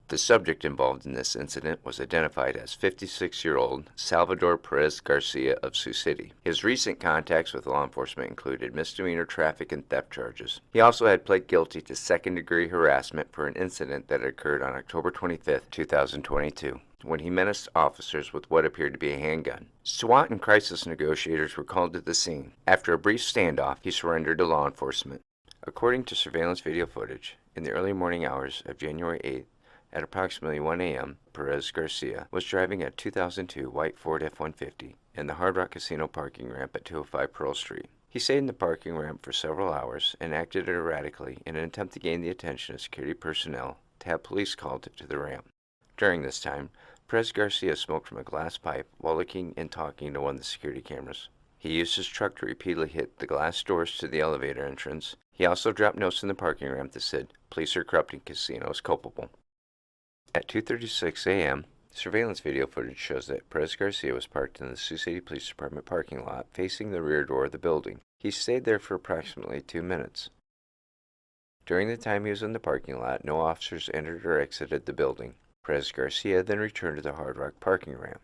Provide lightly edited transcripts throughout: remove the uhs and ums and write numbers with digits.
The subject involved in this incident was identified as 56-year-old Salvador Perez-Garcia of Sioux City. His recent contacts with law enforcement included misdemeanor traffic and theft charges. He also had pled guilty to second-degree harassment for an incident that occurred on October 25, 2022, when he menaced officers with what appeared to be a handgun. SWAT and crisis negotiators were called to the scene. After a brief standoff, he surrendered to law enforcement. According to surveillance video footage, in the early morning hours of January 8th, at approximately 1 a.m., Perez-Garcia was driving a 2002 white Ford F-150 in the Hard Rock Casino parking ramp at 205 Pearl Street. He stayed in the parking ramp for several hours and acted erratically in an attempt to gain the attention of security personnel to have police called to the ramp. During this time, Perez-Garcia smoked from a glass pipe while looking and talking to one of the security cameras. He used his truck to repeatedly hit the glass doors to the elevator entrance. He also dropped notes in the parking ramp that said, "Police are corrupting casinos culpable." At 2:36 a.m., surveillance video footage shows that Perez-Garcia was parked in the Sioux City Police Department parking lot facing the rear door of the building. He stayed there for approximately 2 minutes. During the time he was in the parking lot, no officers entered or exited the building. Perez-Garcia then returned to the Hard Rock parking ramp.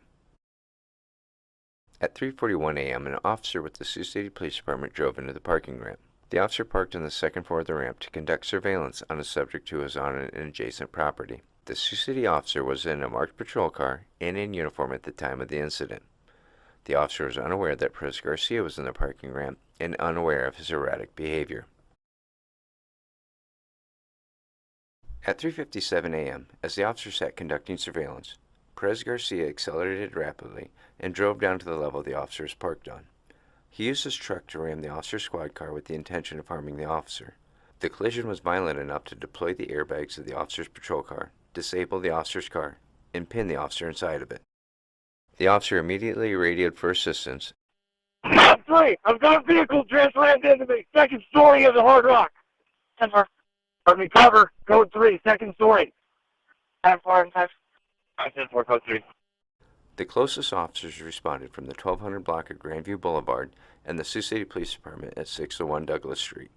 At 3:41 a.m., an officer with the Sioux City Police Department drove into the parking ramp. The officer parked on the second floor of the ramp to conduct surveillance on a subject who was on an adjacent property. The Sioux City officer was in a marked patrol car and in uniform at the time of the incident. The officer was unaware that Perez-Garcia was in the parking ramp and unaware of his erratic behavior. At 3:57 a.m., as the officer sat conducting surveillance, Perez-Garcia accelerated rapidly and drove down to the level the officer was parked on. He used his truck to ram the officer's squad car with the intention of harming the officer. The collision was violent enough to deploy the airbags of the officer's patrol car, disable the officer's car, and pin the officer inside of it. The officer immediately radioed for assistance. Code 3, I've got a vehicle just rammed into me, second story of the Hard Rock. 10-4. Pardon me, cover, code 3, second story. 5-4 and 5. 10-4, code 3. The closest officers responded from the 1200 block of Grandview Boulevard and the Sioux City Police Department at 601 Douglas Street.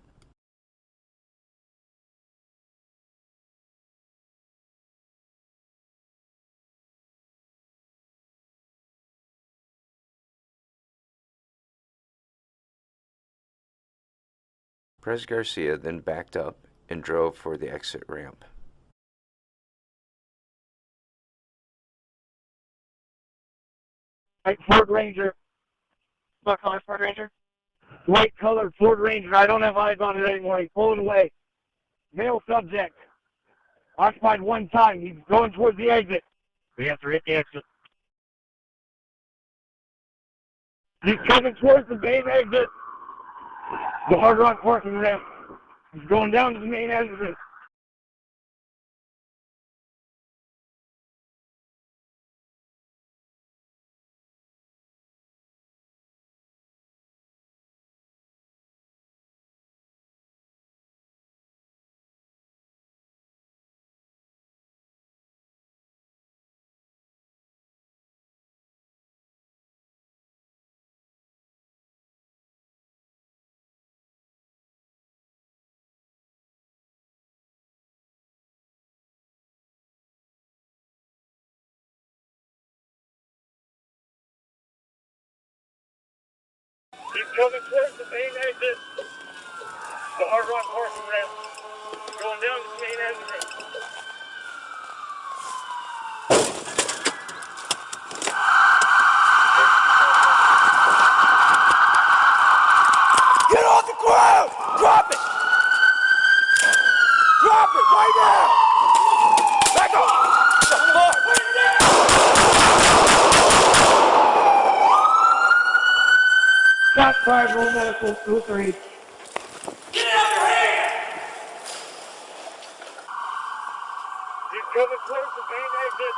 Perez-Garcia then backed up and drove for the exit ramp. White Ford Ranger. What color Ford Ranger? White colored Ford Ranger. I don't have eyes on it anymore. He's pulling away. Male subject. Occupied one time. He's going towards the exit. We have to hit the exit. He's coming towards the main exit. The Hard Rock parking ramp. He's going down to the main exit. He's coming towards the main exit. The Hard Rock parking ramp. Going down to the main exit. Get off the ground! Drop it! Drop it right now! Back off! Come on! Put it down! Shot fired, roll medical, 2-3. Get it out your hand! He's coming towards the main exit.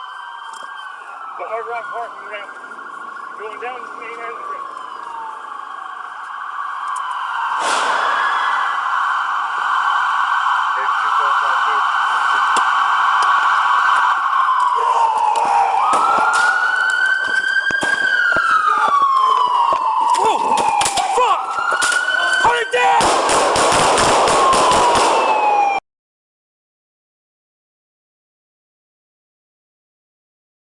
The Hard Rock parking ramp. Going down to the main exit.